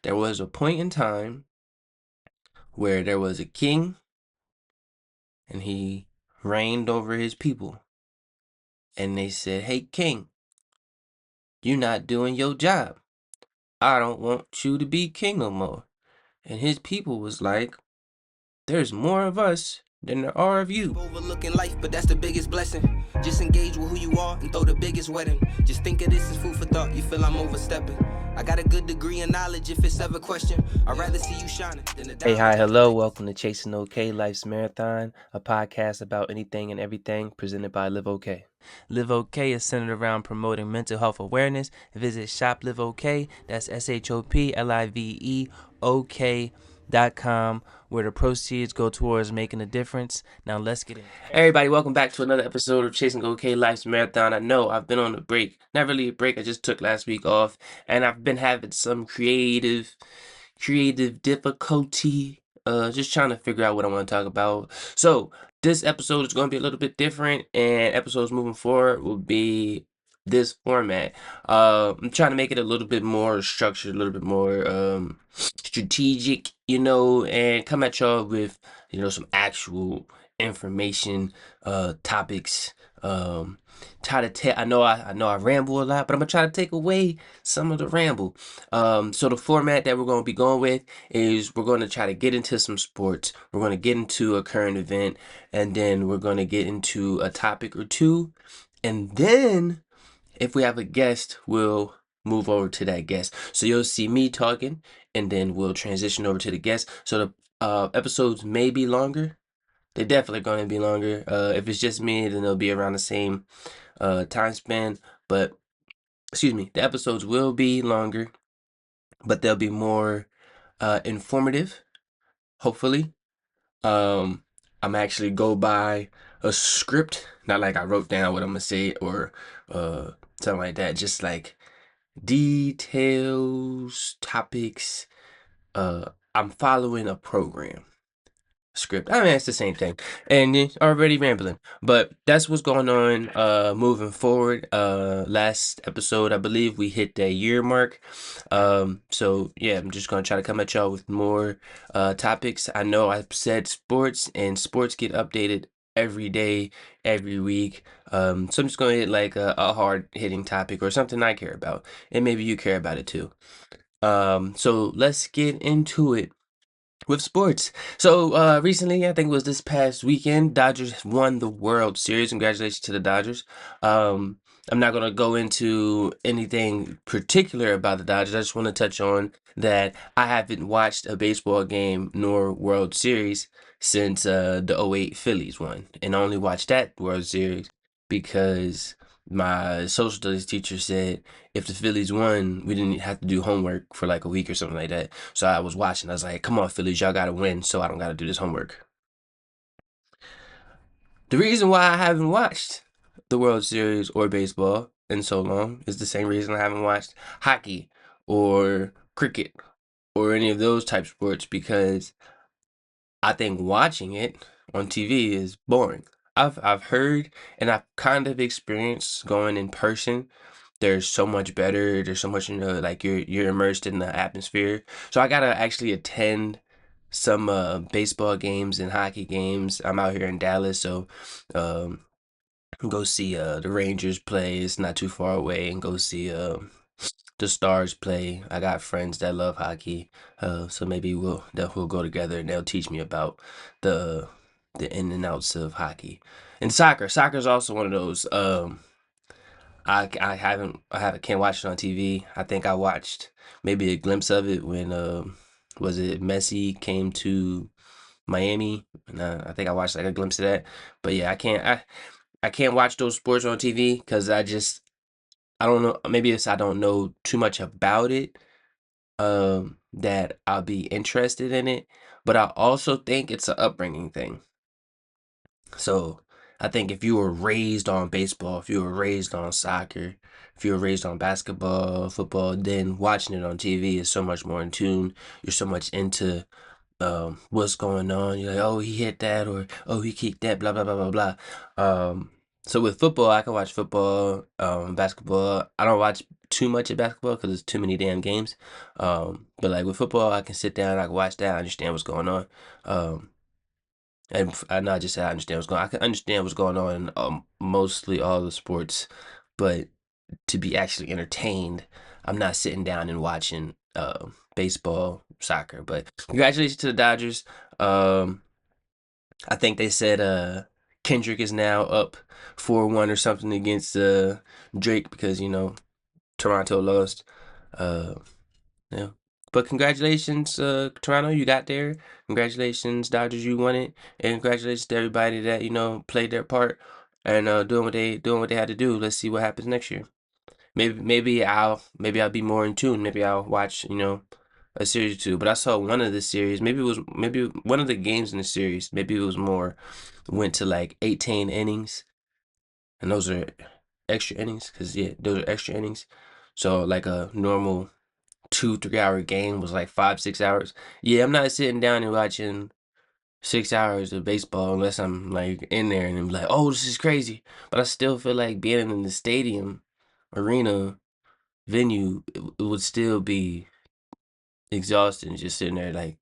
There was a point in time where there was a king and he reigned over his people. And they said, "Hey, king, you're not doing your job. I don't want you to be king no more." And his people was like, "There's more of us than there are of you." Overlooking life, but that's the biggest blessing. Just engage with who you are and throw the biggest wedding. Just think of this as food for thought. You feel I'm overstepping. I got a good degree in knowledge if it's ever question. I'd rather see you shining than a Hey, hi, hello. Welcome to Chasing OK Life's Marathon, a podcast about anything and everything presented by LiveOK. LiveOK is centered around promoting mental health awareness. Visit Shop LiveOK, that's ShopLiveOK.com, where the proceeds go towards making a difference. Now let's get in. Everybody, welcome back to another episode of Chasing OK Life's Marathon. I know I've been on a break. Not really a break, I just took last week off, and I've been having some creative difficulty, just trying to figure out what I want to talk about. So this episode is going to be a little bit different, and episodes moving forward will be this format. I'm trying to make it a little bit more structured, a little bit more strategic, and come at y'all with some actual information, topics. Try to tell. I know I ramble a lot, but I'm gonna try to take away some of the ramble. So the format that we're going to be going with is we're going to try to get into some sports. We're going to get into a current event, and then we're going to get into a topic or two. And then if we have a guest, we'll move over to that guest. So you'll see me talking, and then we'll transition over to the guest. So the episodes may be longer. They're definitely going to be longer. If it's just me, then they'll be around the same time span. But excuse me, the episodes will be longer, but they'll be more informative, hopefully. I'm actually go by a script, not like I wrote down what I'm gonna say or something like that. Just like details, topics. I'm following a program. Script. I mean, it's the same thing. And already rambling. But that's what's going on moving forward. Last episode, I believe we hit that year mark. So yeah, I'm just gonna try to come at y'all with more topics. I know I've said sports, and sports get updated every day, every week. So I'm just gonna hit like a hard hitting topic or something I care about. And maybe you care about it too. So let's get into it with sports. So recently, I think it was this past weekend, Dodgers won the World Series. Congratulations to the Dodgers. I'm not going to go into anything particular about the Dodgers. I just want to touch on that I haven't watched a baseball game nor World Series since the '08 Phillies won. And I only watched that World Series because my social studies teacher said if the Phillies won, we didn't have to do homework for like a week or something like that. So I was watching. I was like, come on, Phillies, y'all got to win so I don't got to do this homework. The reason why I haven't watched the World Series or baseball in so long is the same reason I haven't watched hockey or cricket or any of those type sports because I think watching it on TV is boring. I've heard and I've kind of experienced going in person. There's so much better. There's so much, like you're immersed in the atmosphere. So I gotta actually attend some baseball games and hockey games. I'm out here in Dallas, so um go see the Rangers play. It's not too far away, and go see the Stars play. I got friends that love hockey, so maybe we'll go together and they'll teach me about the the in and outs of hockey. And soccer. Soccer is also one of those. I haven't can't watch it on TV. I think I watched maybe a glimpse of it when was it Messi came to Miami, and I think I watched like a glimpse of that. But yeah, I can't watch those sports on TV because I don't know, maybe it's I don't know too much about it, that I'll be interested in it, but I also think it's an upbringing thing. So I think if you were raised on baseball, if you were raised on soccer, if you were raised on basketball, football, then watching it on TV is so much more in tune. You're so much into what's going on. You're like, oh, he hit that, or oh, he kicked that, blah blah blah blah blah. So with football, I can watch football, basketball. I don't watch too much of basketball because there's too many damn games. But like with football, I can sit down, I can watch that, I understand what's going on. Um, and I not just say I understand what's going on. I can understand what's going on in mostly all the sports, but to be actually entertained, I'm not sitting down and watching baseball, soccer. But congratulations to the Dodgers. Um, I think they said Kendrick is now up 4-1 or something against Drake because Toronto lost. Uh, yeah. But congratulations, Toronto, you got there. Congratulations, Dodgers, you won it. And congratulations to everybody that, played their part and doing what they had to do. Let's see what happens next year. Maybe I'll be more in tune. Maybe I'll watch, a series or two. But I saw one of the series. Maybe one of the games in the series. Maybe it was more went to like 18 innings, and those are extra innings. Cause yeah, those are extra innings. So like a normal 2-3 hour game was like 5-6 hours. Yeah, I'm not sitting down and watching 6 hours of baseball unless I'm like in there and I'm like, oh, this is crazy. But I still feel like being in the stadium, arena, venue, it would still be exhausting just sitting there like,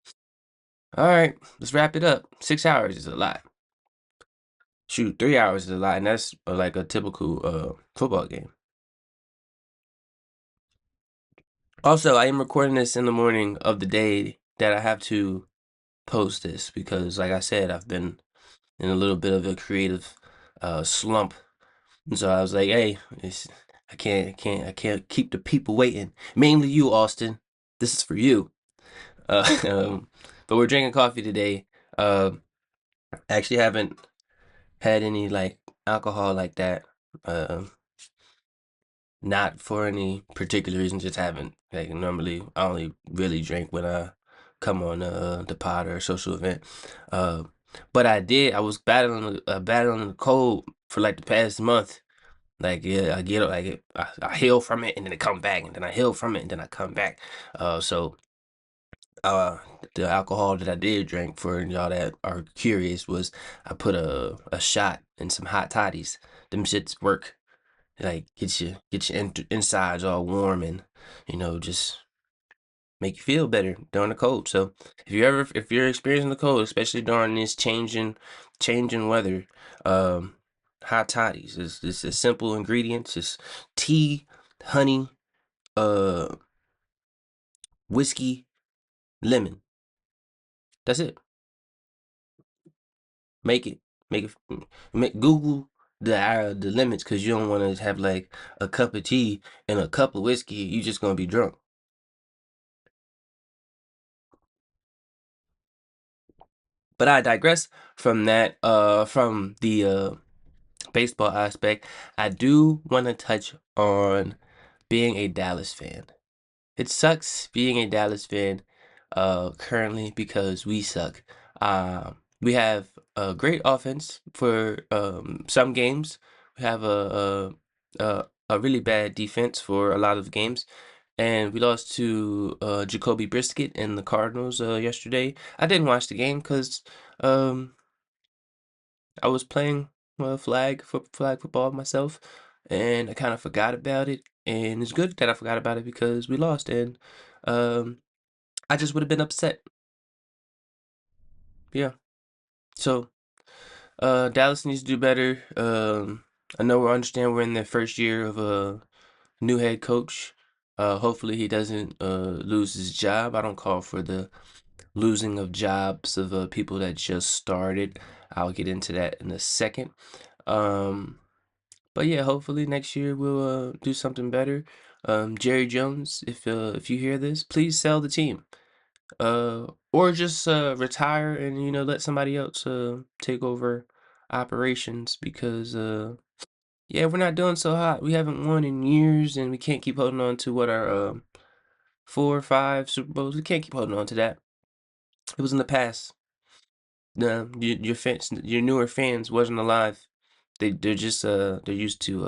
all right, let's wrap it up. 6 hours is a lot. Shoot, 3 hours is a lot, and that's like a typical football game. Also, I am recording this in the morning of the day that I have to post this because, like I said, I've been in a little bit of a creative slump, and so I was like, hey, I can't keep the people waiting. Mainly you, Austin. This is for you. Um, but we're drinking coffee today. Uh, actually haven't had any like alcohol like that. Um, Not for any particular reason, just haven't. Like normally, I only really drink when I come on the pod or a social event. Uh, but I did. I was battling the cold for like the past month. Like yeah, I get like I heal from it and then it come back and then I heal from it and then I come back. So uh, the alcohol that I did drink for y'all that are curious was I put a shot in some hot toddies. Them shits work. Like get your insides all warm and just make you feel better during the cold. So if you're experiencing the cold, especially during this changing weather, um, hot toddies is it's a simple ingredients. It's tea, honey, uh, whiskey, lemon. That's it. Make it make it make Google the limits because you don't want to have like a cup of tea and a cup of whiskey. You just gonna be drunk. But I digress from that, from the baseball aspect. I do want to touch on being a Dallas fan. It sucks being a Dallas fan currently because we suck. We have a great offense for some games. We have a really bad defense for a lot of games. And we lost to Jacoby Brisket and the Cardinals yesterday. I didn't watch the game because um, I was playing flag football myself, and I kind of forgot about it. And it's good that I forgot about it because we lost, and um, I just would have been upset. Yeah. So Dallas needs to do better. I know we understand we're in the first year of a new head coach. Hopefully he doesn't lose his job. I don't call for the losing of jobs of people that just started. I'll get into that in a second. Um, but yeah, hopefully next year we'll do something better. Jerry Jones, if you hear this, please sell the team. Or just retire and let somebody else take over operations because yeah, we're not doing so hot. We haven't won in years, and we can't keep holding on to what our 4 or 5 Super Bowls. We can't keep holding on to that. It was in the past. Your fans, your newer fans wasn't alive. They're used to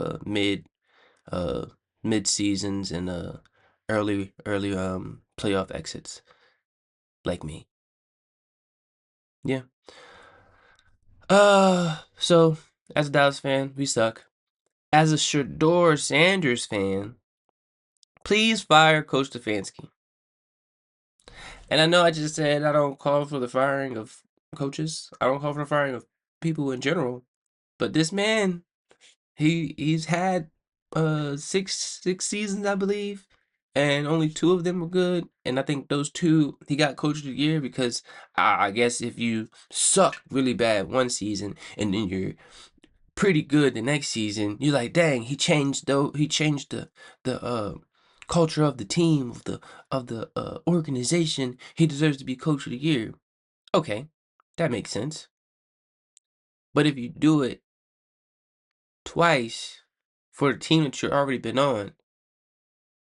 uh mid seasons and early playoff exits like me. Yeah. So As a Dallas fan, we suck. As a Shador Sanders fan, please fire Coach Stefanski. And I know I just said I don't call for the firing of coaches. I don't call for the firing of people in general. But this man, he's had six seasons, I believe, and only two of them were good. And I think those two he got Coach of the Year because I guess if you suck really bad one season and then you're pretty good the next season, you're like, dang, he changed the culture of the team of the organization. He deserves to be Coach of the Year. Okay, that makes sense. But if you do it twice for the team that you've already been on,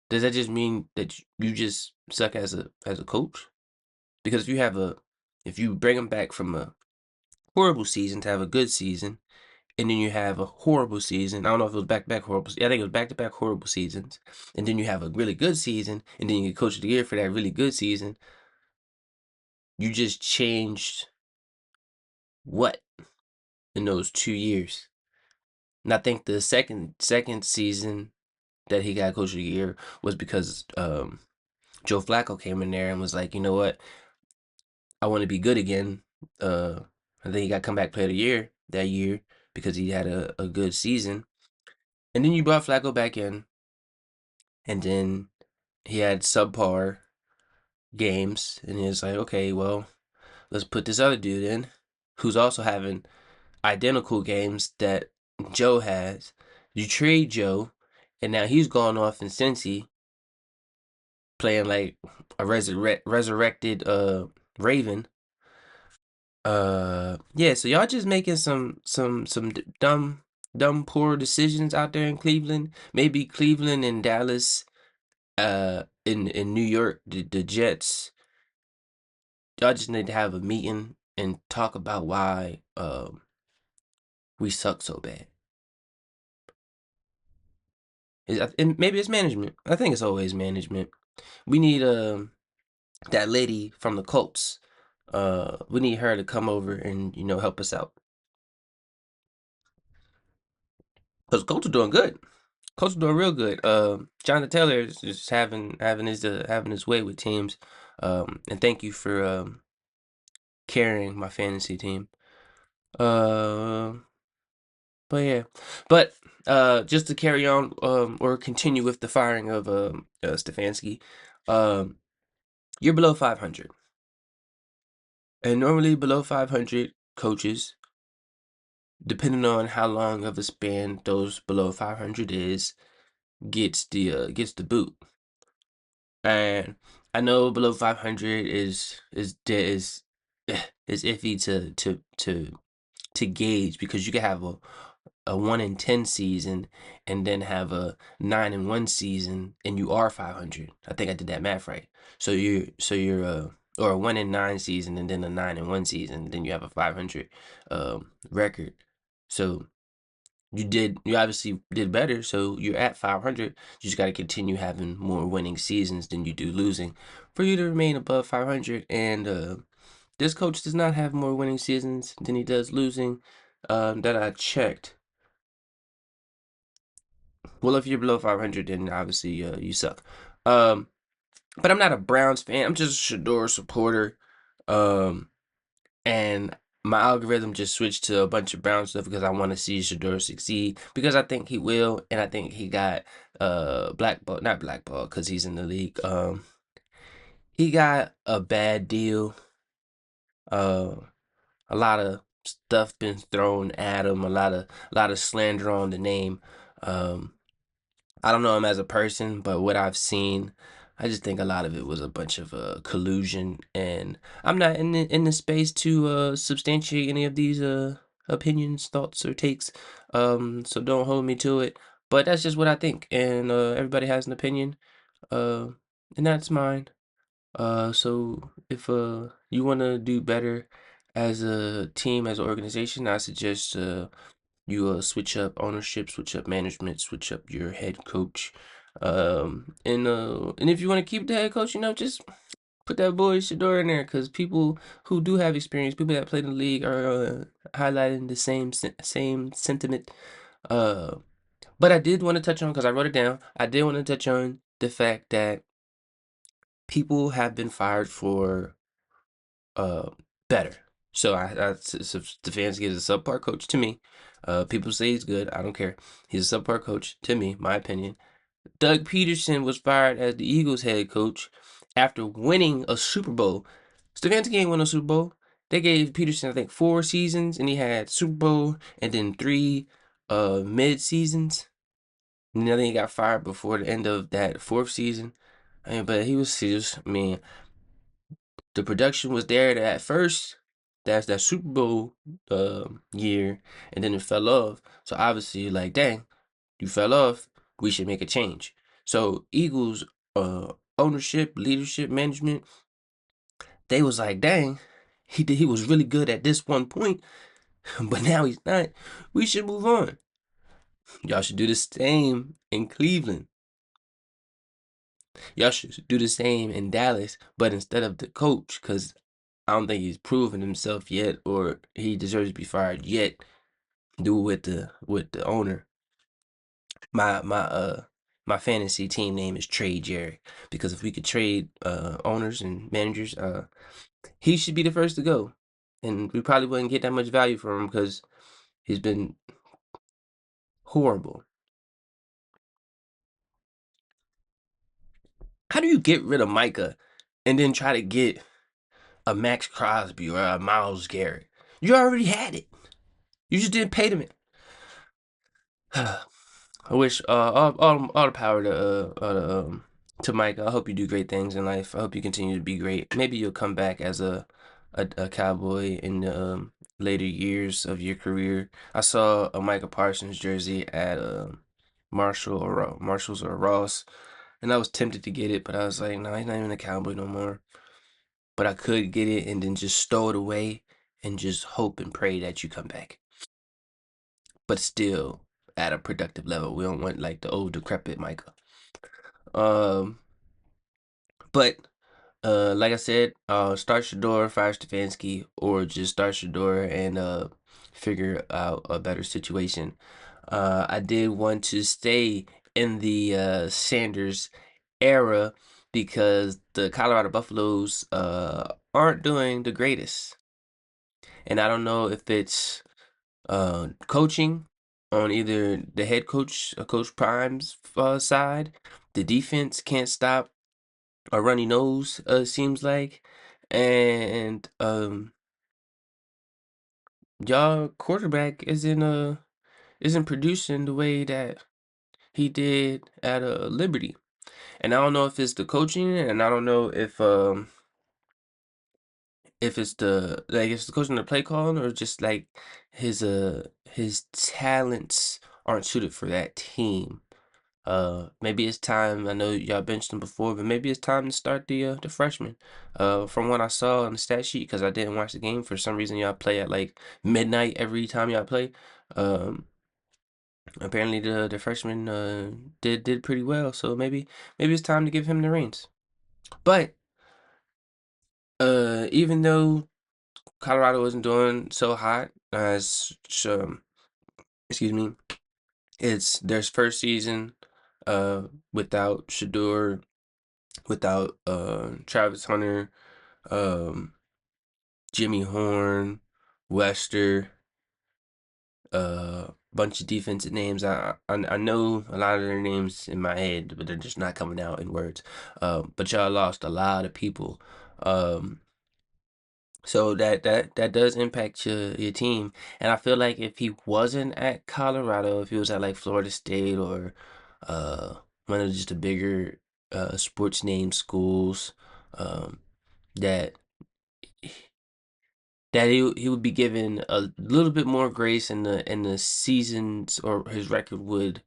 does that just mean that you just suck as a coach? Because if you bring them back from a horrible season to have a good season, and then you have a horrible season. I don't know if it was back to back horrible. Yeah, I think it was back to back horrible seasons, and then you have a really good season, and then you get Coach of the Year for that really good season. You just changed what in those 2 years? And I think the second season that he got Coach of the Year was because Joe Flacco came in there and was like, you know what, I want to be good again. I think he got Comeback Player of the Year that year because he had a good season. And then you brought Flacco back in, and then he had subpar games, and he was like, okay, well, let's put this other dude in who's also having identical games that Joe has. You trade Joe, and now he's gone off in Cincy playing like a resurrected Raven. Yeah, so y'all just making some dumb poor decisions out there in Cleveland. Maybe Cleveland and Dallas, in New York, the Jets, y'all just need to have a meeting and talk about why we suck so bad. And maybe it's management. I think it's always management. We need that lady from the Colts. We need her to come over and help us out. Cause Colts are doing good. Colts are doing real good. Jonathan Taylor is just having his way with teams. And thank you for carrying my fantasy team. Uh, but yeah, but just to carry on or continue with the firing of Stefanski, um, you're below 500, and normally below 500 coaches, depending on how long of a span those below 500 is, gets the boot. And I know below 500 is iffy to gauge because you can have a 1-10 season and then have a 9-1 season and you are 500. I think I did that math right. So you're or a 1-9 season and then a 9-1 season, then you have a 500 record. So you obviously did better, so you're at 500. You just got to continue having more winning seasons than you do losing for you to remain above 500. And this coach does not have more winning seasons than he does losing, that I checked. Well, if you're below 500, then obviously you suck. Um, but I'm not a Browns fan. I'm just a Shador supporter. Um, and my algorithm just switched to a bunch of Brown stuff because I want to see Shador succeed because I think he will, and I think he got blackball, not blackball because he's in the league. He got a bad deal. Uh, a lot of stuff been thrown at him. A lot of slander on the name. Um, I don't know him as a person, but what I've seen, I just think a lot of it was a bunch of collusion, and I'm not in the space to substantiate any of these opinions, thoughts, or takes. So don't hold me to it. But that's just what I think, and everybody has an opinion, uh, and that's mine. So if you want to do better as a team, as an organization, I suggest you switch up ownership, switch up management, switch up your head coach. And if you want to keep the head coach, just put that boy Shador in there because people who do have experience, people that played in the league highlighting the same sentiment. Uh, but I did want to touch on, because I wrote it down. I did want to touch on the fact that people have been fired for uh better. So Stefanski is a subpar coach to me. People say he's good. I don't care. He's a subpar coach to me, my opinion. Doug Peterson was fired as the Eagles head coach after winning a Super Bowl. Stefanski ain't win a Super Bowl. They gave Peterson, I think, 4 seasons, and he had Super Bowl and then 3 mid seasons. And then he got fired before the end of that 4th season. I mean, but he was serious. I mean, the production was there at first. That's that Super Bowl year, and then it fell off. So obviously, like, dang, you fell off. We should make a change. So Eagles ownership, leadership, management, they was like, dang, he was really good at this one point, but now he's not. We should move on. Y'all should do the same in Cleveland. Y'all should do the same in Dallas, but instead of the coach, because I don't think he's proven himself yet, or he deserves to be fired yet. Do it with the owner. My fantasy team name is Trade Jerry, because if we could trade owners and managers, he should be the first to go, and we probably wouldn't get that much value from him because he's been horrible. How do you get rid of Micah and then try to get a Max Crosby or a Miles Garrett? You already had it. You just didn't pay them. I wish all the power to Mike. I hope you do great things in life. I hope you continue to be great. Maybe you'll come back as a Cowboy in the later years of your career. I saw a Micah Parsons jersey at Marshalls or Ross, and I was tempted to get it, but I was like, no, he's not even a Cowboy no more. But I could get it and then just stow it away and just hope and pray that you come back. But still at a productive level. We don't want like the old decrepit Micah. Um, but like I said, start Shador, fire Stefanski, or just start Shador and figure out a better situation. I did want to stay in the Sanders era because the Colorado Buffaloes aren't doing the greatest, and I don't know if it's coaching on either the head coach, Coach Prime's side. The defense can't stop a runny nose, seems like. And y'all quarterback isn't producing the way that he did at Liberty. And I don't know if it's the coaching, and I don't know if it's the like if it's the coaching the play calling, or just like his talents aren't suited for that team. Maybe it's time. I know y'all benched him before, but maybe it's time to start the freshman. From what I saw on the stat sheet, because I didn't watch the game for some reason, y'all play at like midnight every time y'all play. Um, Apparently the freshman did pretty well, so maybe it's time to give him the reins. But even though Colorado wasn't doing so hot as excuse me, it's their first season without Shador, without Travis Hunter, um, Jimmy Horn, Wester, bunch of defensive names. I know a lot of their names in my head, but they're just not coming out in words. But y'all lost a lot of people. Um, so that does impact your team. And I feel like if he wasn't at Colorado, if he was at like Florida State or uh one of just the bigger sports name schools, um, that he would be given a little bit more grace, and the seasons or his record would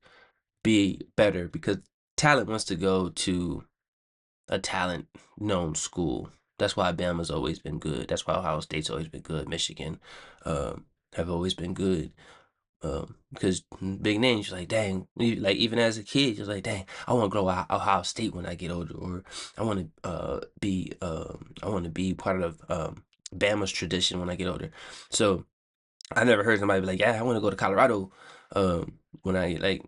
be better, because talent wants to go to a talent known school. That's why Bama's always been good. That's why Ohio State's always been good. Michigan have always been good. Because big names, you're like, dang, like even as a kid, you're like, dang, I want to grow Ohio State when I get older, or I want to be part of Bama's tradition when I get older. So I never heard somebody be like, "Yeah, I want to go to Colorado." When I like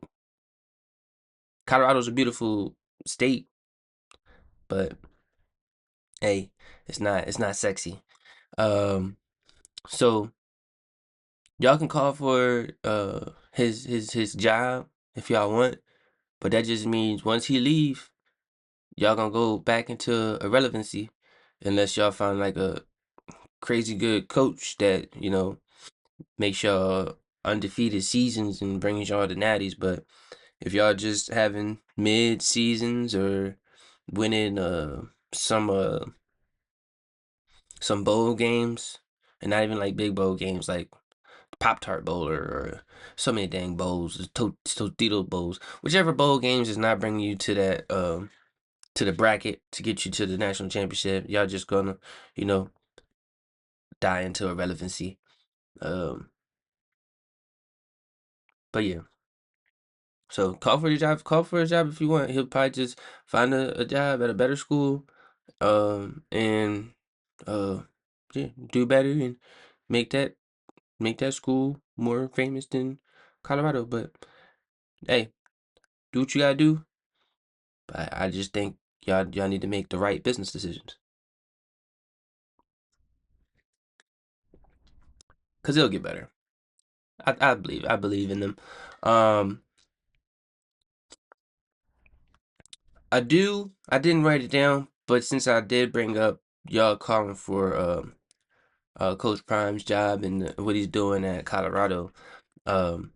Colorado's a beautiful state, but hey, it's not sexy. Um, so y'all can call for his job if y'all want, but that just means once he leave, y'all gonna go back into irrelevancy unless y'all find like a crazy good coach that makes y'all undefeated seasons and brings y'all to natties. But if y'all just having mid seasons or winning some bowl games and not even like big bowl games like Pop Tart Bowl or so many dang bowls, Totito bowls, whichever bowl games is not bringing you to that to the bracket to get you to the national championship, y'all just gonna you know die into irrelevancy. Um, but yeah. So call for your job. Call for a job if you want. He'll probably just find a job at a better school, and uh, yeah, do better and make that make that school more famous than Colorado. But hey, do what you gotta do. But I just think y'all need to make the right business decisions because it'll get better. I believe in them. Um, I didn't write it down, but since I did bring up y'all calling for Coach Prime's job and what he's doing at Colorado. I'm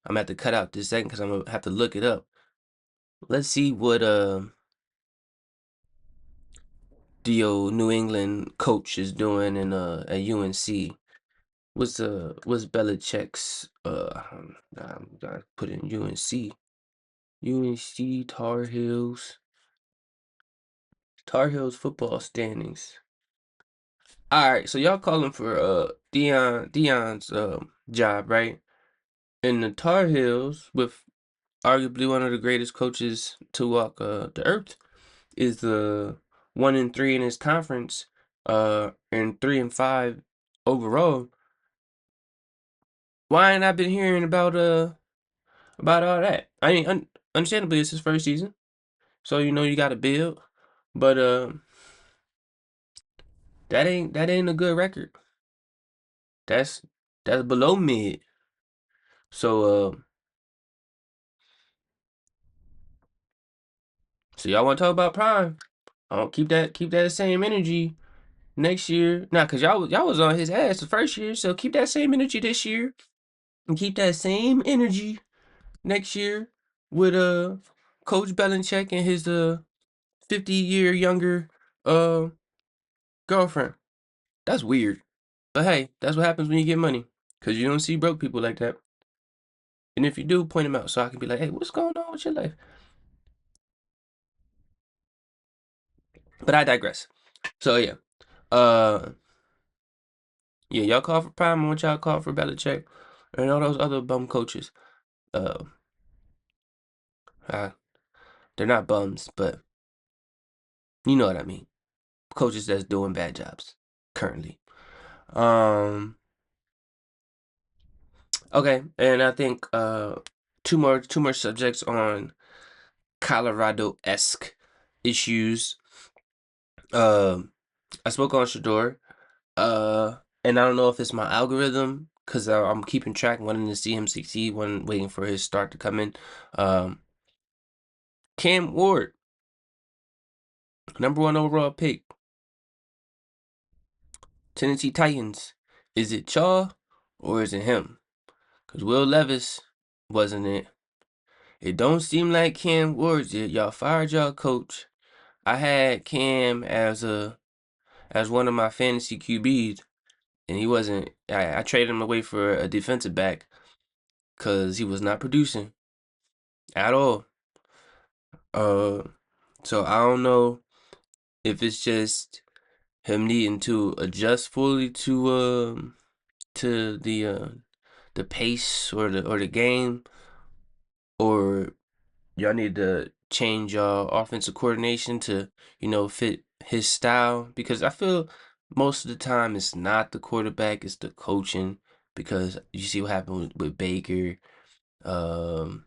gonna have to cut out this second because I'm gonna have to look it up. Let's see what the old New England coach is doing in at UNC. What's Belichick's I'm gonna put in UNC. UNC Tar Heels football standings. All right, so y'all calling for Dion's job, right? In the Tar Heels with arguably one of the greatest coaches to walk the earth, is the 1-3 in his conference, and 3-5 overall. Why ain't I been hearing about all that? I mean, understandably, it's his first season, so you got to build, but that ain't a good record. That's that's below mid. So so y'all want to talk about Prime? I'll keep that same energy next year. Nah, cause y'all was on his ass the first year, so keep that same energy this year and keep that same energy next year with Coach Belichick and his 50-year younger uh girlfriend. That's weird. But hey, that's what happens when you get money. Cause you don't see broke people like that. And if you do, point them out so I can be like, hey, what's going on with your life? But I digress. So yeah. Uh yeah, y'all call for Prime, I want y'all call for Belichick and all those other bum coaches. Uh, uh they're not bums, but you know what I mean. Coaches that's doing bad jobs currently. Um Okay, and I think two more subjects on Colorado-esque issues. Um, I spoke on Shador, and I don't know if it's my algorithm because I'm keeping track, wanting to see him succeed, when waiting for his start to come in. Um, Cam Ward, number one overall pick, Tennessee Titans. Is it Chaw or is it him? Because Will Levis wasn't it. It don't seem like Cam Ward's it. Y'all fired y'all coach. I had Cam as one of my fantasy QBs, and he wasn't. I traded him away for a defensive back because he was not producing at all. Uh, so I don't know if it's just him needing to adjust fully to the pace or the game, or y'all need to change y'all offensive coordination to fit his style, because I feel most of the time it's not the quarterback, it's the coaching. because you see what happened with Baker. Um,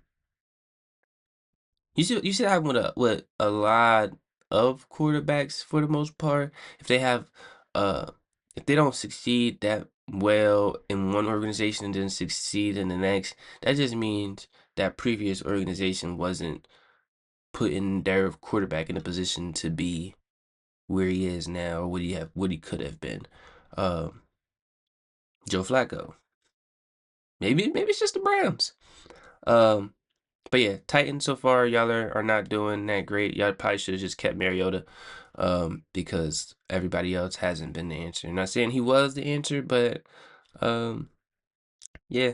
you see what happened with a lot of quarterbacks for the most part. If they have uh if they don't succeed that well in one organization and then succeed in the next, that just means that previous organization wasn't putting their quarterback in a position to be where he is now or what he could have been. Um, Joe Flacco. Maybe it's just the Browns. Um, but yeah, Titans so far, y'all are not doing that great. Y'all probably should have just kept Mariota, because everybody else hasn't been the answer. I'm not saying he was the answer, but um, yeah,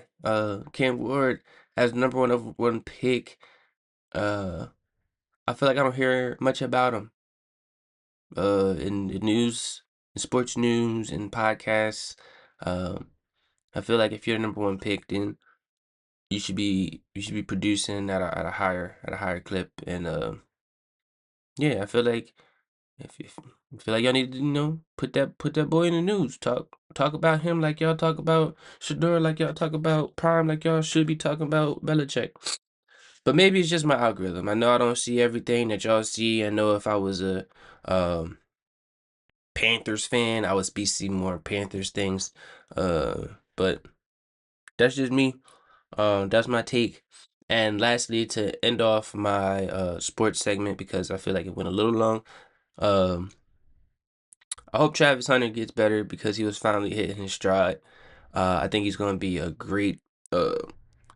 Cam Ward as number one over one pick. Uh, I feel like I don't hear much about him. In the news, in sports news, and podcasts. Um, I feel like if you're the number one pick, then you should be producing at a higher clip. And yeah, I feel like if I feel like y'all need to put that boy in the news. Talk about him like y'all talk about Shador, like y'all talk about Prime, like y'all should be talking about Belichick. But maybe it's just my algorithm. I know I don't see everything that y'all see. I know if I was a um Panthers fan, I would be seeing more Panthers things. But that's just me. That's my take. And lastly, to end off my sports segment because I feel like it went a little long. Um, I hope Travis Hunter gets better because he was finally hitting his stride. I think he's going to be a uh,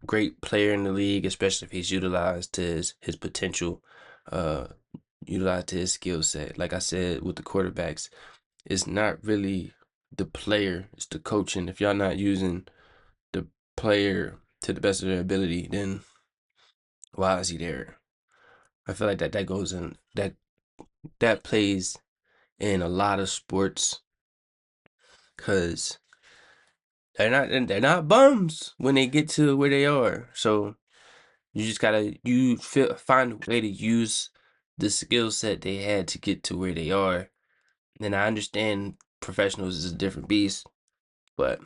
great player in the league, especially if he's utilized to his potential, uh, utilized to his skill set. Like I said with the quarterbacks, it's not really the player, it's the coaching. If y'all not using the player to the best of their ability, then why is he there? I feel like that goes in that plays in a lot of sports because they're not bums when they get to where they are. So you just gotta find a way to use the skill set they had to get to where they are. And I understand professionals is a different beast, but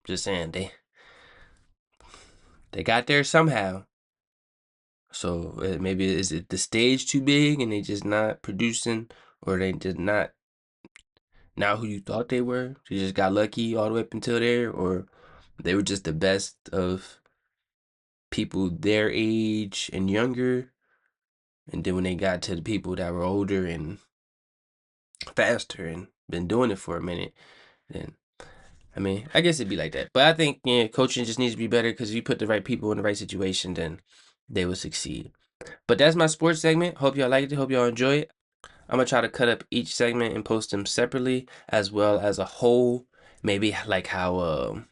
just saying they got there somehow. So maybe is it the stage too big and they just not producing, or they just not who you thought they were? You just got lucky all the way up until there, or they were just the best of people their age and younger, and then when they got to the people that were older and faster and been doing it for a minute, then I mean, I guess it'd be like that. But I think coaching just needs to be better because if you put the right people in the right situation, then they will succeed. But that's my sports segment. Hope y'all liked it. Hope y'all enjoy it. I'm gonna try to cut up each segment and post them separately as well as a whole. Maybe like how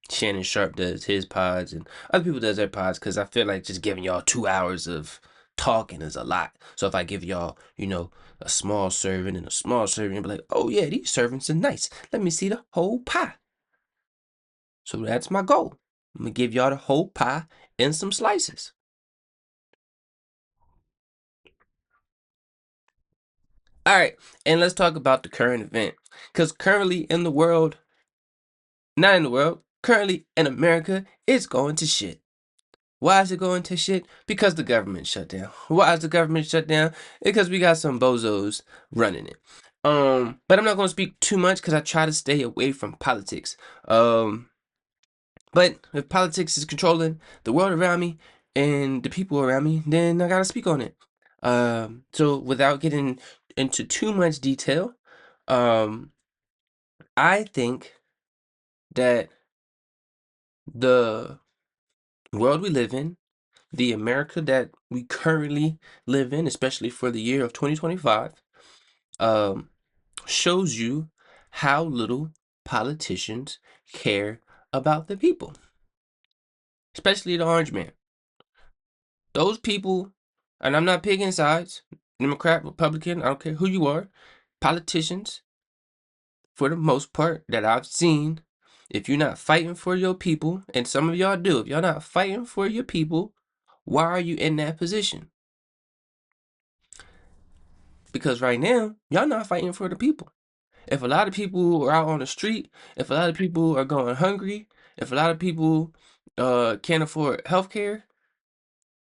Shannon Sharp does his pods and other people does their pods because I feel like just giving y'all 2 hours of talking is a lot. So if I give y'all, a small serving and a small serving, you'll be like, oh yeah, these servings are nice. Let me see the whole pie. So that's my goal. I'm gonna give y'all the whole pie and some slices. All right, and let's talk about the current event. Because currently in the world, not in the world, currently in America, it's going to shit. Why is it going to shit? Because the government shut down. Why is the government shut down? Because we got some bozos running it. But I'm not gonna speak too much because I try to stay away from politics. But if politics is controlling the world around me and the people around me, then I gotta speak on it. So without getting into too much detail, um, I think that the world we live in, the America that we currently live in, especially for the year of 2025, um, shows you how little politicians care about the people, especially the orange man. Those people, and I'm not picking sides, Democrat, Republican, I don't care who you are, politicians, for the most part, that I've seen, if you're not fighting for your people, and some of y'all do, if y'all not fighting for your people, why are you in that position? Because right now, y'all not fighting for the people. If a lot of people are out on the street, if a lot of people are going hungry, if a lot of people can't afford healthcare,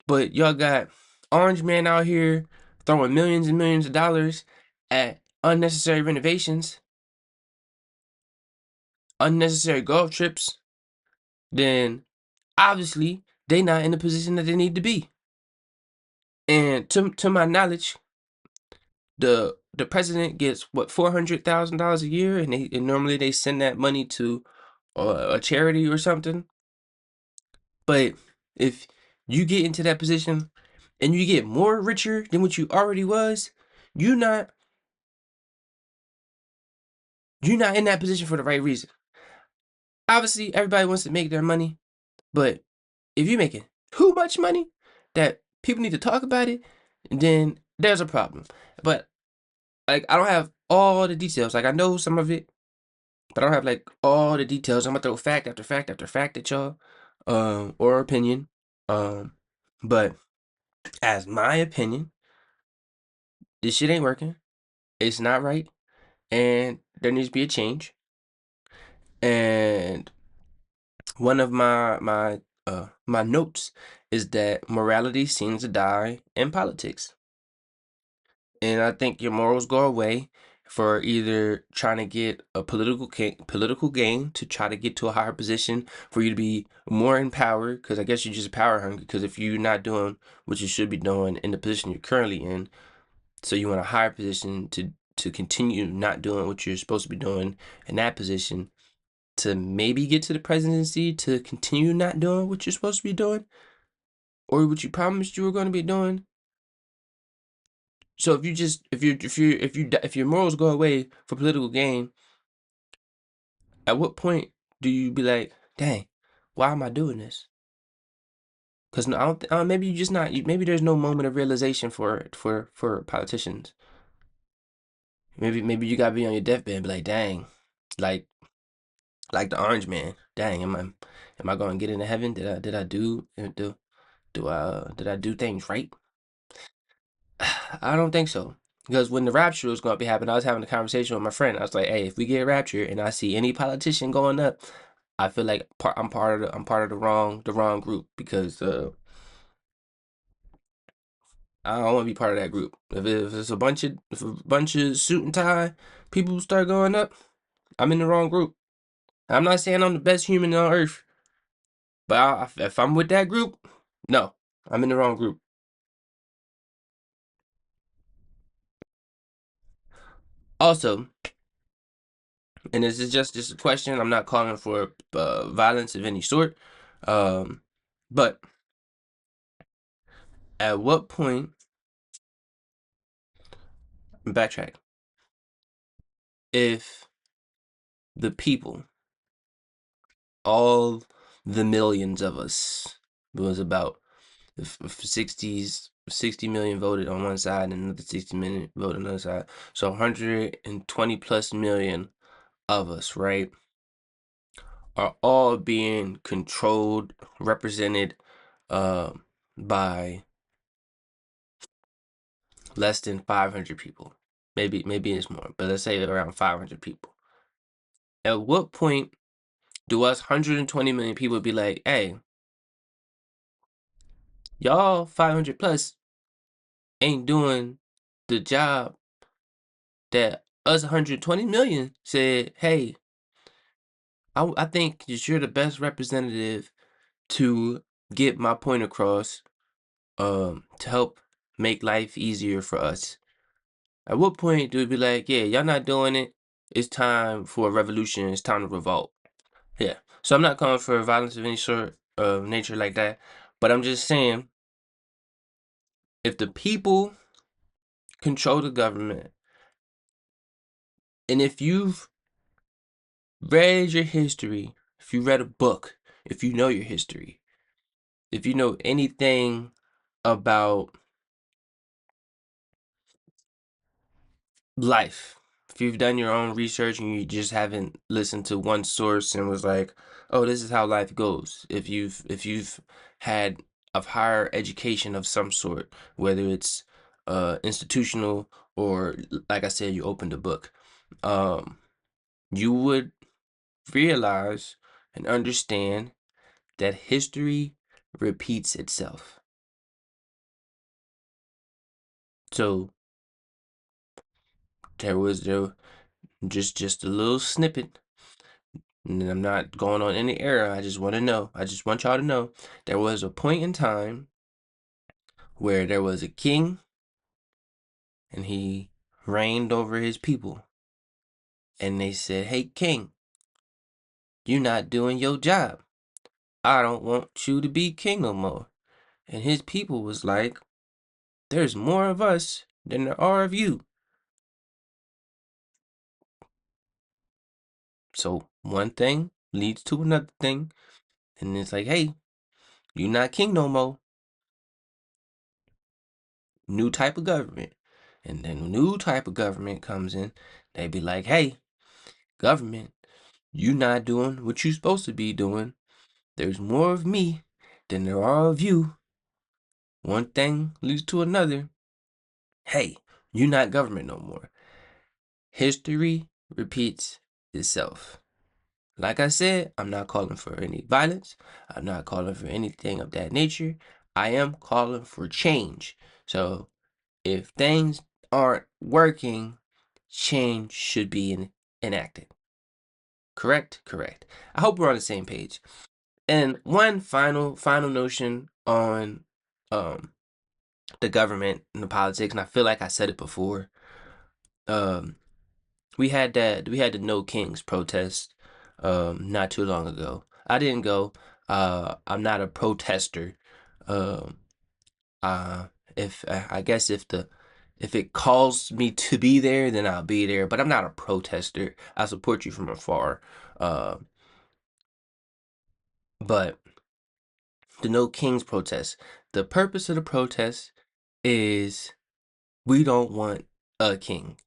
but y'all got Orange Man out here throwing millions and millions of dollars at unnecessary renovations, unnecessary golf trips, then obviously they not in the position that they need to be. And to my knowledge, the president gets what, $400,000 a year, and normally they send that money to a charity or something. But if you get into that position and you get more richer than what you already was, you not you're not in that position for the right reason. Obviously, everybody wants to make their money, but if you're making too much money that people need to talk about it, then there's a problem. But like, I don't have all the details. Like, I know some of it, but I don't have like all the details. I'm gonna throw fact after fact after fact at y'all, or opinion. Um, but as my opinion, this shit ain't working. It's not right, and there needs to be a change. And one of my notes is that morality seems to die in politics. And I think your morals go away for either trying to get a political gain to try to get to a higher position, for you to be more in power, because I guess you're just power hungry. Because if you're not doing what you should be doing in the position you're currently in, so you want a higher position to continue not doing what you're supposed to be doing in that position, to maybe get to the presidency, to continue not doing what you're supposed to be doing or what you promised you were going to be doing. So if you just if your morals go away for political gain, at what point do you be like, dang, why am I doing this? Because no, I don't. Maybe you just not. Maybe there's no moment of realization for politicians. Maybe you gotta be on your deathbed and be like, dang, like like the Orange Man. Dang, am I going to get into heaven? Did I do things right? I don't think so. Because when the rapture was going to be happening, I was having a conversation with my friend. I was like, "Hey, if we get raptured and I see any politician going up, I feel like I'm part of the wrong group, because I don't want to be part of that group. If it's a bunch of suit and tie people start going up, I'm in the wrong group. I'm not saying I'm the best human on earth, but if I'm with that group, no, I'm in the wrong group. Also, and this is just a question. I'm not calling for violence of any sort. Um, but at what point, backtrack, if the people, all the millions of us, it was about, if 60 million voted on one side and another 60 million voted on the other side, so 120 plus million of us, right, are all being controlled, represented by less than 500 people. Maybe it's more, but let's say around 500 people. At what point do us 120 million people be like, hey, y'all 500 plus ain't doing the job that us 120 million said, hey, I think that you're the best representative to get my point across, to help make life easier for us. At what point do we be like, yeah, y'all not doing it? It's time for a revolution. It's time to revolt. Yeah. So I'm not calling for violence of any sort of nature like that, but I'm just saying, if the people control the government, and if you've read your history, if you read a book, if you know your history, if you know anything about life, if you've done your own research and you just haven't listened to one source and was like, oh, this is how life goes, if you've had a higher education of some sort, whether it's institutional or, like I said, you opened a book, you would realize and understand that history repeats itself. So there just a little snippet, and I'm not going on any era. I just want y'all to know there was a point in time where there was a king and he reigned over his people. And they said, "Hey king, you're not doing your job. I don't want you to be king no more." And his people was like, "There's more of us than there are of you." So one thing leads to another thing, and it's like, "Hey, you're not king no more." New type of government. And then a new type of government comes in, they be like, "Hey, government, you not doing what you supposed to be doing. There's more of me than there are of you." One thing leads to another. Hey, you not government no more. History repeats itself. Like I said, I'm not calling for any violence. I'm not calling for anything of that nature. I am calling for change. So if things aren't working, change should be enacted. Correct? Correct. I hope we're on the same page. And one final notion on um the government and the politics, and I feel like I said it before. Um we had the No Kings protest not too long ago. I didn't go. I'm not a protester. Um uh if I guess if it calls me to be there, then I'll be there, but I'm not a protester. I support you from afar. Uh but the No Kings protest, the purpose of the protest is we don't want a king.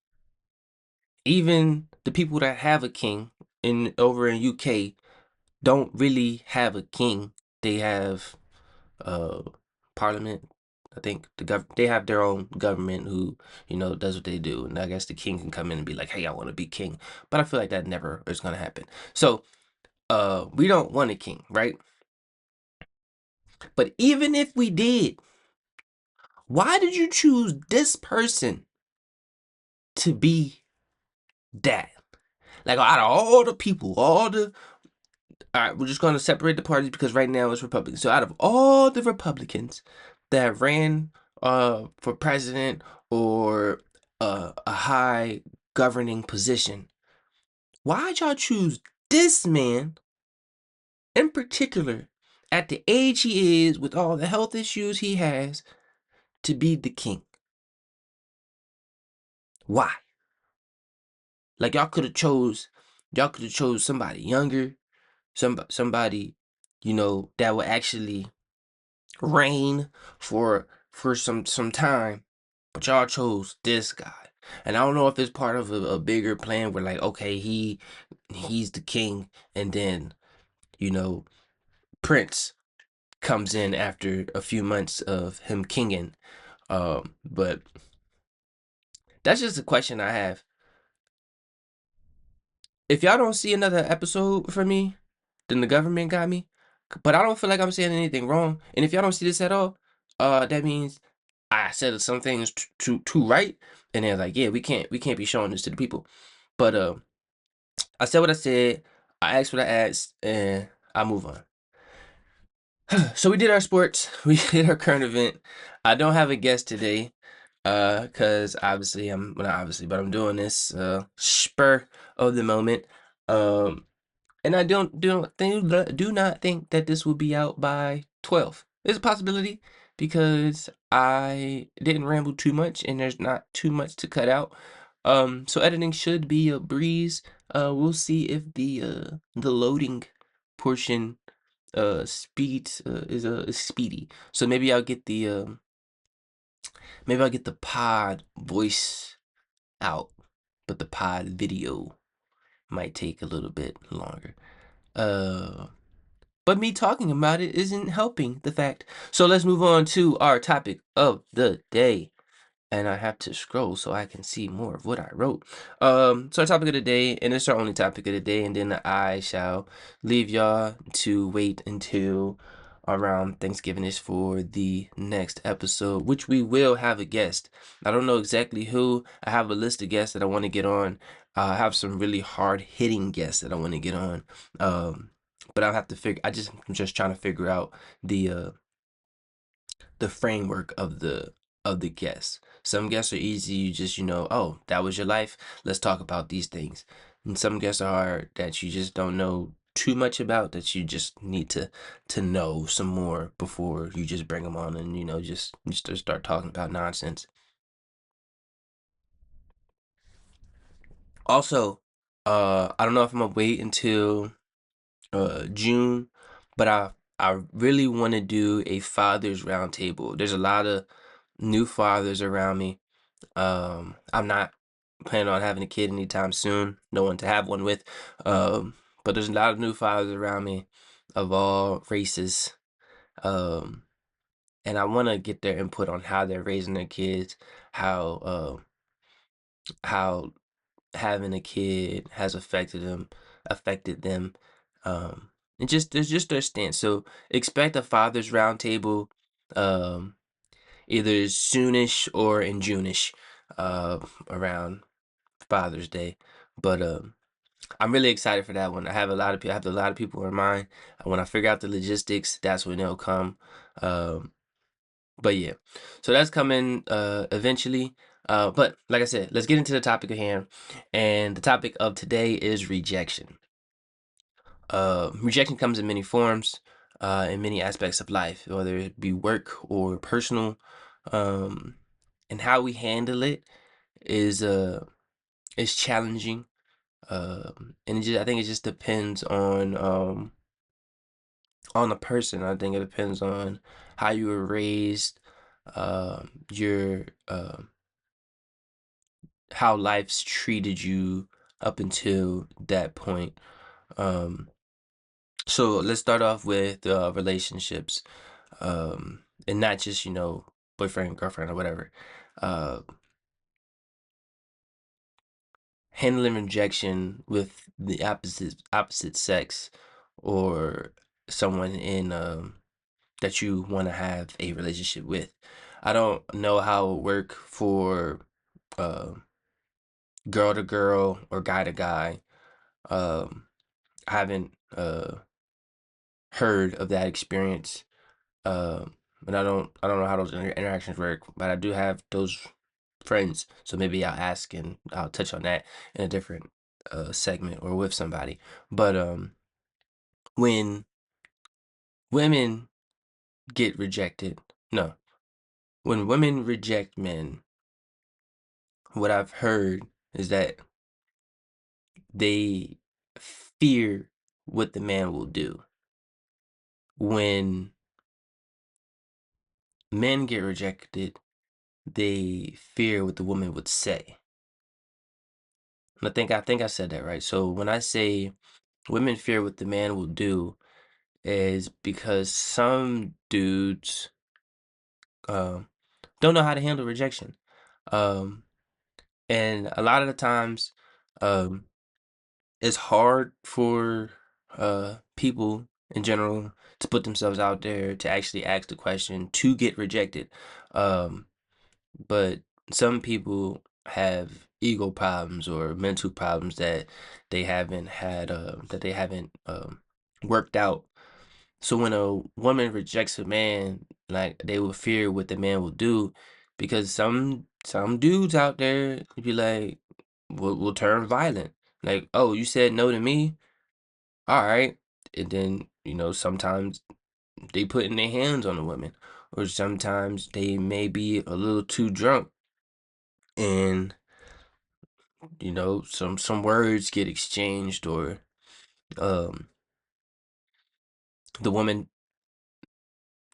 Even the people that have a king in over in UK don't really have a king. They have uh parliament. I think they have their own government who, does what they do. And I guess the king can come in and be like, "Hey, I want to be king." But I feel like that never is gonna happen. So we don't want a king, right? But even if we did, why did you choose this person to be that? Like out of all the people, all right, we're just going to separate the parties because right now it's Republicans. So out of all the Republicans that ran for president or a high governing position, why'd y'all choose this man in particular at the age he is with all the health issues he has to be the king? Why? Like y'all could have chose somebody younger, somebody that would actually reign for some time, but y'all chose this guy. And I don't know if it's part of a bigger plan where like, okay, he's the king, and then you know Prince comes in after a few months of him kinging. But that's just a question I have. If y'all don't see another episode for me, then the government got me. But I don't feel like I'm saying anything wrong. And if y'all don't see this at all, that means I said some things too right. And they're like, "Yeah, we can't be showing this to the people." But I said what I said. I asked what I asked, and I move on. So we did our sports. We did our current event. I don't have a guest today, cause obviously not obviously, but I'm doing this spur of the moment. Um, and I do not think that this will be out by 12. It's a possibility because I didn't ramble too much and there's not too much to cut out. So editing should be a breeze. We'll see if the loading portion speed is speedy. So maybe I'll get the pod voice out, but the pod video might take a little bit longer. Uh But me talking about it isn't helping the fact. So let's move on to our topic of the day. and I have to scroll so I can see more of what I wrote. So our topic of the day, and it's our only topic of the day, and then I shall leave y'all to wait until around Thanksgiving-ish for the next episode, which we will have a guest. I don't know exactly who. I have a list of guests that I want to get on. I have some really hard-hitting guests that I want to get on. But I'll have to figure. I'm just trying to figure out the framework of the guests. Some guests are easy, you just, oh, that was your life. Let's talk about these things. And some guests are hard that you just don't know too much about, that you just need to know some more before you just bring them on and just start talking about nonsense. Also, I don't know if I'm gonna wait until June, but I really want to do a fathers roundtable. There's a lot of new fathers around me. I'm not planning on having a kid anytime soon. No one to have one with. But there's a lot of new fathers around me of all races. Um, and I want to get their input on how they're raising their kids, how having a kid has affected them. And just there's just their stance. So expect a fathers roundtable, um, either soonish or in Juneish, around Father's Day. But I'm really excited for that one. I have a lot of people in mind. When I figure out the logistics, that's when they'll come. Um, but yeah, so that's coming eventually. But like I said, let's get into the topic at hand. And the topic of today is rejection. Rejection comes in many forms, in many aspects of life, whether it be work or personal. Um, and how we handle it is is challenging. And I think it just depends on the person. I think it depends on how you were raised, your how life's treated you up until that point. Um, so let's start off with relationships, and not just boyfriend, girlfriend, or whatever. Uh, Handling rejection with the opposite sex, or someone in that you want to have a relationship with. I don't know how it would work for uh, girl to girl or guy to guy. I haven't heard of that experience, um, and I don't know how those interactions work. But I do have those friends, so maybe I'll ask and I'll touch on that in a different segment or with somebody. But when women get rejected, no, when women reject men, what I've heard is that they fear what the man will do. When men get rejected, they fear what the woman would say. And I think I said that right. So when I say women fear what the man will do, is because some dudes um, don't know how to handle rejection. Um, and a lot of the times, um, it's hard for people in general to put themselves out there to actually ask the question to get rejected. Um, but some people have ego problems or mental problems that they haven't worked out. So when a woman rejects a man, like, they will fear what the man will do, because some dudes out there be like will turn violent. Like, oh, you said no to me? All right. And then, sometimes they put in their hands on the women, or sometimes they may be a little too drunk, and some words get exchanged, or um the woman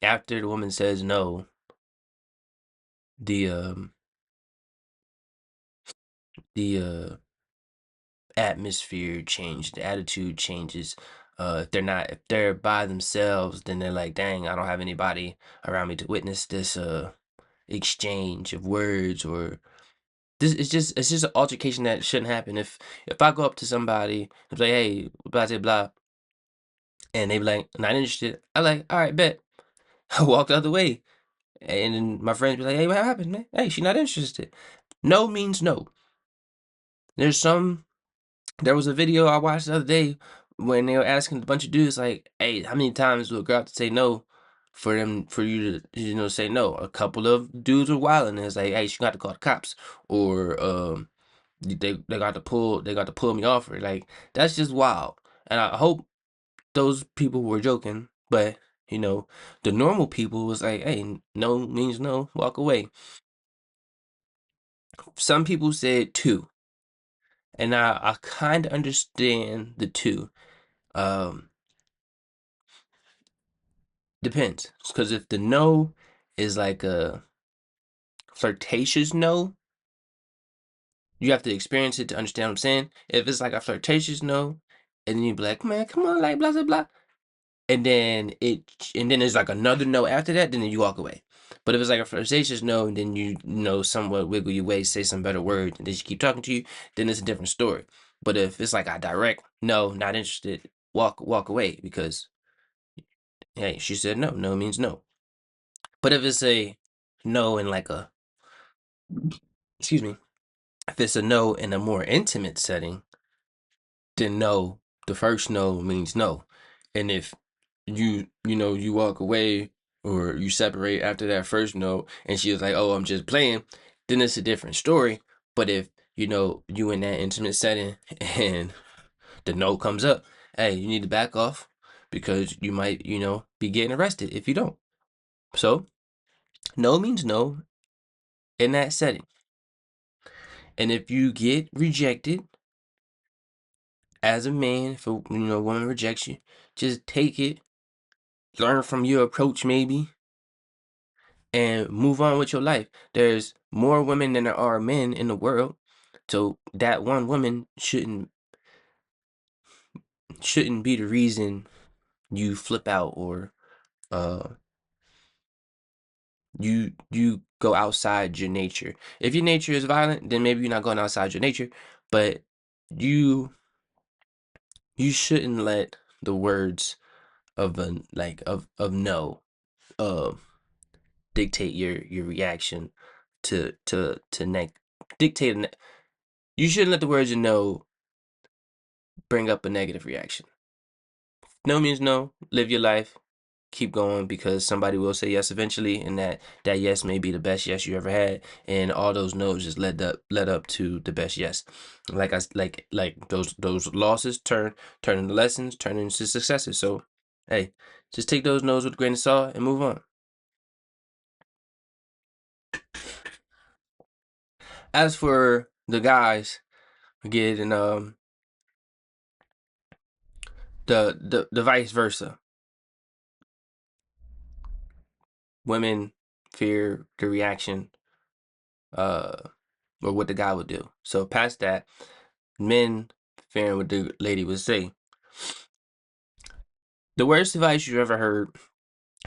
after the woman says no, the the atmosphere change, the attitude changes. If they're by themselves, then they're like, dang, I don't have anybody around me to witness this exchange of words, or this it's just an altercation that shouldn't happen. If I go up to somebody and say, hey, blah blah blah, and they be like, not interested, I like, all right, bet. I walk the other way. And then my friends be like, hey, what happened, man? Hey, she not interested. No means no. There's some There was a video I watched the other day when they were asking a bunch of dudes like, "Hey, how many times will a girl have to say no for you to say no?" A couple of dudes were wilding, and it's like, "Hey, she got to call the cops," or they got to pull me off her. Like, that's just wild. And I hope those people were joking, but the normal people was like, "Hey, no means no, walk away." Some people said two, and I kind of understand the two. Um, Depends, because if the no is like a flirtatious no, you have to experience it to understand what I'm saying. If it's like a flirtatious no, and then you be like, man, come on, like blah blah blah, and then there's like another no after that, then you walk away. But if it's like a flirtatious no, and then somewhat wiggle your way, say some better words, and then she keep talking to you, then it's a different story. But if it's like a direct no, not interested, walk away, because hey, she said no. No means no. But if it's a no in like a excuse me, if it's a no in a more intimate setting, then no, the first no means no. And if you walk away or you separate after that first no, and she was like, "Oh, I'm just playing," then it's a different story. But if you in that intimate setting and the no comes up, hey, you need to back off, because you might be getting arrested if you don't. So no means no in that setting. And if you get rejected as a man, if a woman rejects you, just take it, learn from your approach maybe, and move on with your life. There's more women than there are men in the world, so that one woman shouldn't be the reason you flip out, or uh you go outside your nature. If your nature is violent, then maybe you're not going outside your nature, but you shouldn't let the words of no uh dictate your reaction to dictate you shouldn't let the words you know bring up a negative reaction. No means no. Live your life, keep going, because somebody will say yes eventually, and that yes may be the best yes you ever had, and all those no's just led up to the best yes. Like those losses turn into lessons, turn into successes. So hey, just take those no's with a grain of salt and move on. As for the guys getting the vice versa, women fear the reaction uh or what the guy would do. So past that, men fearing what the lady would say. The worst advice you ever heard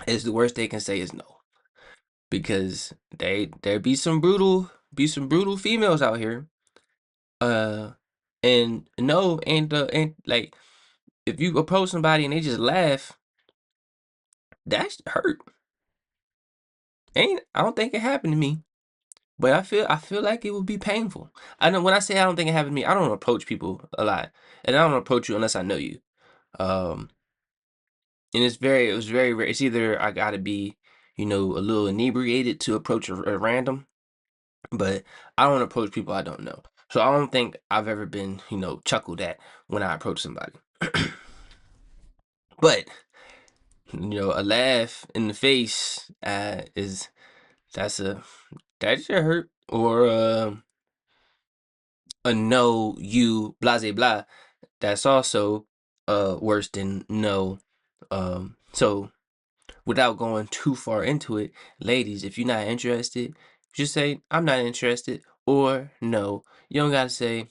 is the worst they can say is no, because there be some brutal females out here. Uh, and no, and like, if you approach somebody and they just laugh, that's hurt. Ain't I don't think it happened to me, but I feel like it would be painful. I know when I say I don't think it happened to me, I don't approach people a lot, and I don't approach you unless I know you. Um, and it was very rare. It's either I gotta be, a little inebriated to approach a random, but I don't approach people I don't know. So I don't think I've ever been, chuckled at when I approach somebody. But a laugh in the face is that's a that should hurt, or a no, you blase blah. That's also worse than no. So without going too far into it, ladies, if you're not interested, just say I'm not interested, or no. You don't gotta say,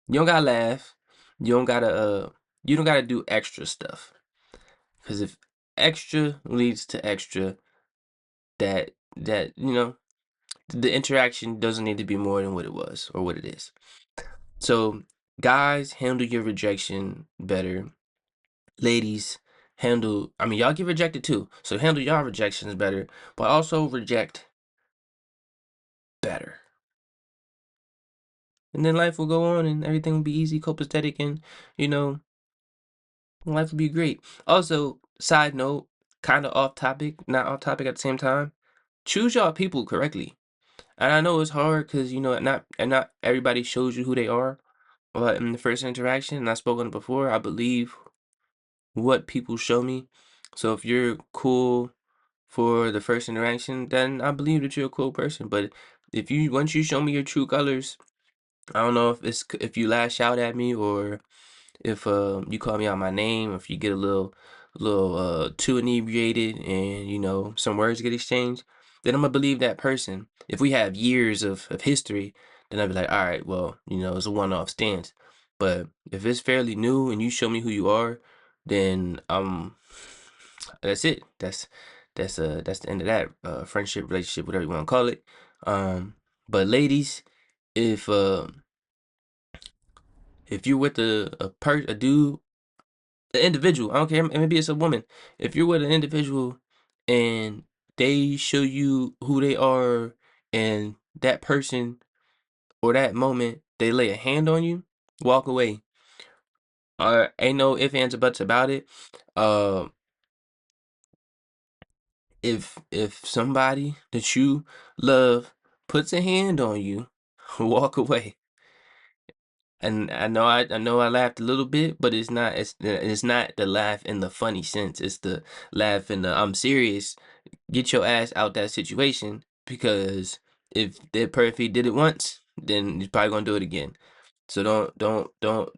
you don't gotta laugh, you don't gotta you don't gotta do extra stuff. Because if extra leads to extra, that that the interaction doesn't need to be more than what it was or what it is. So, guys, handle your rejection better. Ladies, I mean, y'all get rejected too. So, handle y'all rejections better, but also reject better. And then life will go on and everything will be easy, copacetic, and, you know, life will be great. Also, side note, kind of off topic, not off topic at the same time. Choose y'all people correctly. And I know it's hard because not everybody shows you who they are. But in the first interaction, and I've spoken before, I believe what people show me. So if you're cool for the first interaction, then I believe that you're a cool person. But if you once you show me your true colors, I don't know if you lash out at me or if you call me out my name, if you get a little too inebriated and some words get exchanged, then I'm gonna believe that person. If we have years of history, then I'll be like, all right, well, it's a one-off stance. But if it's fairly new and you show me who you are, then that's it. That's the end of that friendship, relationship, whatever you want to call it. But ladies, if if you're with a dude, an individual, I don't care, maybe it's a woman. If you're with an individual and they show you who they are and that person or that moment they lay a hand on you, walk away. Ain't no ifs, ands, or buts about it. Uh, if somebody that you love puts a hand on you, walk away. And I know I laughed a little bit, but it's not the laugh in the funny sense. It's the laugh in the I'm serious. Get your ass out that situation because if he did it once, then he's probably gonna do it again. So don't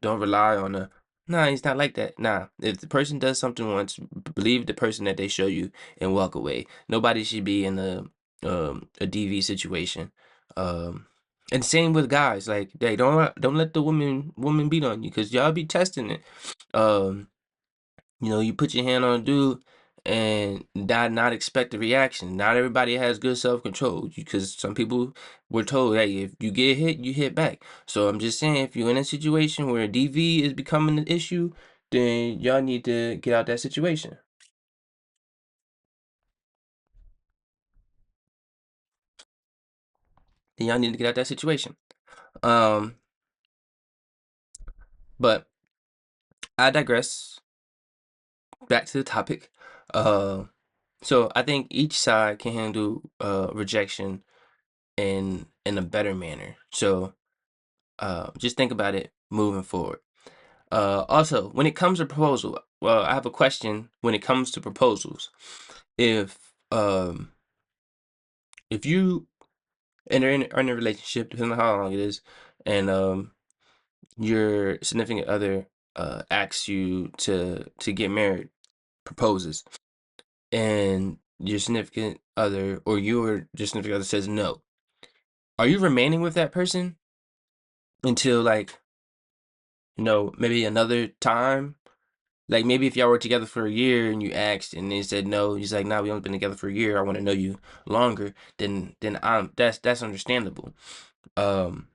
rely on a nah, he's not like that. Nah. If the person does something once, believe the person that they show you and walk away. Nobody should be in a DV situation. Um and same with guys, like they don't let the woman beat on you because y'all be testing it. Um you put your hand on a dude and not expect a reaction. Not everybody has good self-control because some people were told, hey, if you get hit, you hit back. So I'm just saying, if you're in a situation where DV is becoming an issue, then y'all need to get out that situation. Then y'all need to get out that situation. Um, but I digress. Back to the topic. Uh, so I think each side can handle rejection in a better manner. So just think about it moving forward. Also, when it comes to proposal, well, I have a question when it comes to proposals. If um if you enter in a relationship, depending on how long it is, and your significant other asks you to get married, proposes, and your significant other or your significant other says no, are you remaining with that person until like maybe another time? Like maybe if y'all were together for a year and you asked and they said no, he's like, nah, we only been together for a year. I want to know you longer. Then that's understandable. Um,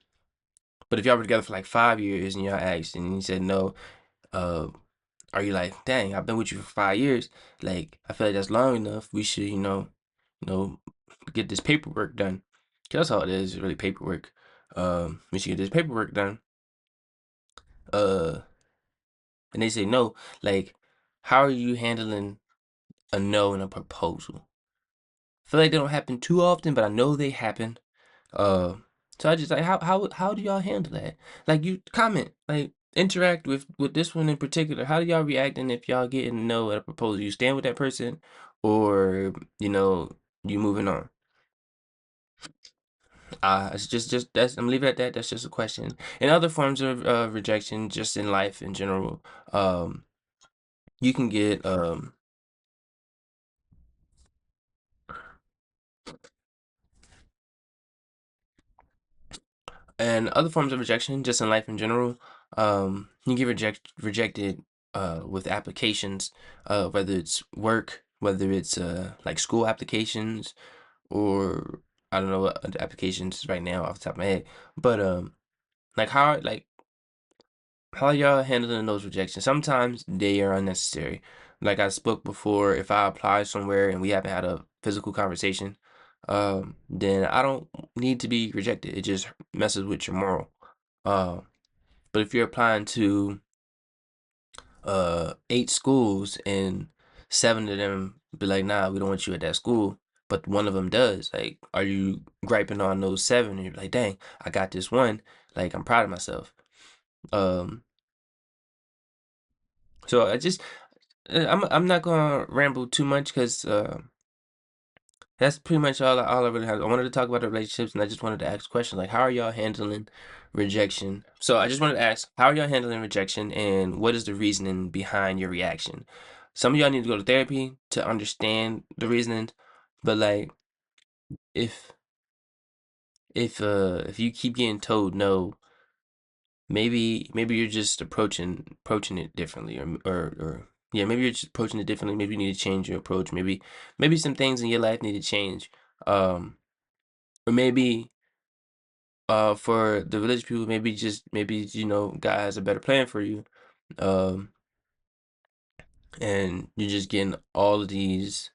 but if y'all were together for like 5 years and y'all asked and he said no, uh, are you like, dang, I've been with you for 5 years. Like I feel like that's long enough. We should, you know, get this paperwork done. 'Cause that's all it is, really paperwork. We should get this paperwork done. Uh, and they say no. Like, how are you handling a no in a proposal? I feel like they don't happen too often, but I know they happen. Uh, so I just like how do y'all handle that? Like you comment, like interact with this one in particular. How do y'all react? And if y'all getting a no at a proposal, you stand with that person, or you moving on. It's just that's I'm leaving it at that. That's just a question. And other forms of rejection, just in life in general, um, you can get and other forms of rejection, just in life in general, you get rejected with applications, whether it's work, whether it's like school applications, or I don't know what other applications right now off the top of my head. But like how y'all handling those rejections? Sometimes they are unnecessary. Like I spoke before, if I apply somewhere and we haven't had a physical conversation, then I don't need to be rejected. It just messes with your moral. Uh, but if you're applying to 8 schools and 7 of them be like, nah, we don't want you at that school, but one of them does, like, are you griping on those 7? And you're like, dang, I got this one. Like, I'm proud of myself. Um, so I just I'm not gonna ramble too much because that's pretty much all I really have. I wanted to talk about the relationships, and I just wanted to ask questions like, how are y'all handling rejection? So I just wanted to ask, how are y'all handling rejection, and what is the reasoning behind your reaction? Some of y'all need to go to therapy to understand the reasoning, but like if if you keep getting told no, maybe you're just approaching it differently, or yeah, maybe you're just approaching it differently. Maybe you need to change your approach. Maybe some things in your life need to change. Or maybe for the religious people, maybe God has a better plan for you. Um and you're just getting all of these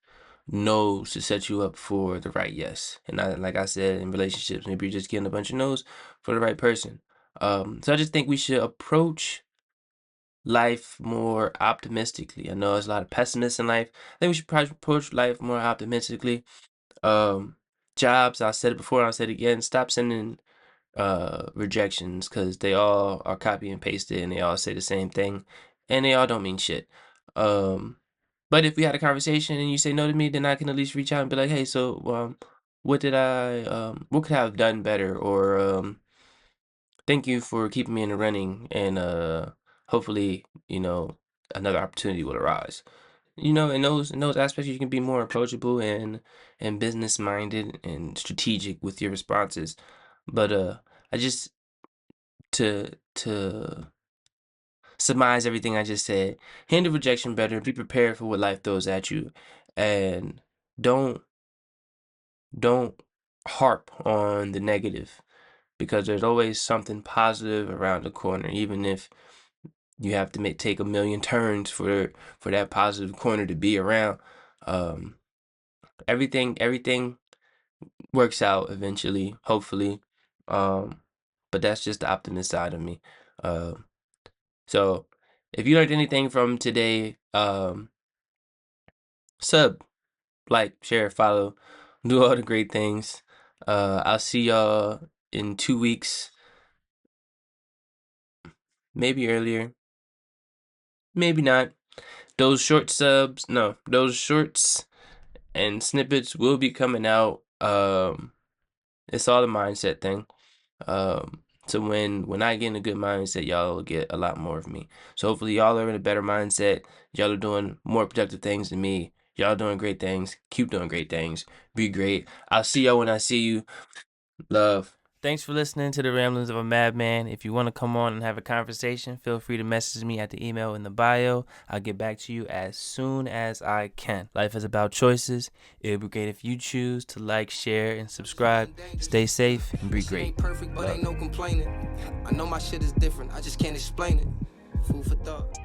no's to set you up for the right yes. And like I said, in relationships, maybe you're just getting a bunch of no's for the right person. So I just think we should approach life more optimistically. I know there's a lot of pessimists in life. I think we should probably approach life more optimistically. Um, Jobs, I said it before, I'll say it again. Stop sending rejections because they all are copy and pasted and they all say the same thing and they all don't mean shit. Um, but if we had a conversation and you say no to me, then I can at least reach out and be like, hey, so what could I have done better? Or thank you for keeping me in the running, and hopefully, another opportunity will arise. In those aspects, you can be more approachable and business minded and strategic with your responses. But I just to surmise everything I just said, handle rejection better, be prepared for what life throws at you, and don't don't harp on the negative because there's always something positive around the corner, even if you have to take a million turns for that positive corner to be around. Um, everything works out eventually, hopefully. Um, but that's just the optimist side of me. So if you learned anything from today, sub, like, share, follow, do all the great things. I'll see y'all in 2 weeks, maybe earlier, maybe not. Those shorts and snippets will be coming out. It's all a mindset thing. So when I get in a good mindset, y'all will get a lot more of me. So hopefully y'all are in a better mindset. Y'all are doing more productive things than me. Y'all doing great things. Keep doing great things. Be great. I'll see y'all when I see you. Love. Thanks for listening to the Ramblings of a Madman. If you want to come on and have a conversation, feel free to message me at the email in the bio. I'll get back to you as soon as I can. Life is about choices. It would be great if you choose to like, share, and subscribe. Stay safe and be great. Ain't perfect, but ain't no complaining. I know my shit is different, I just can't explain it. Food for thought.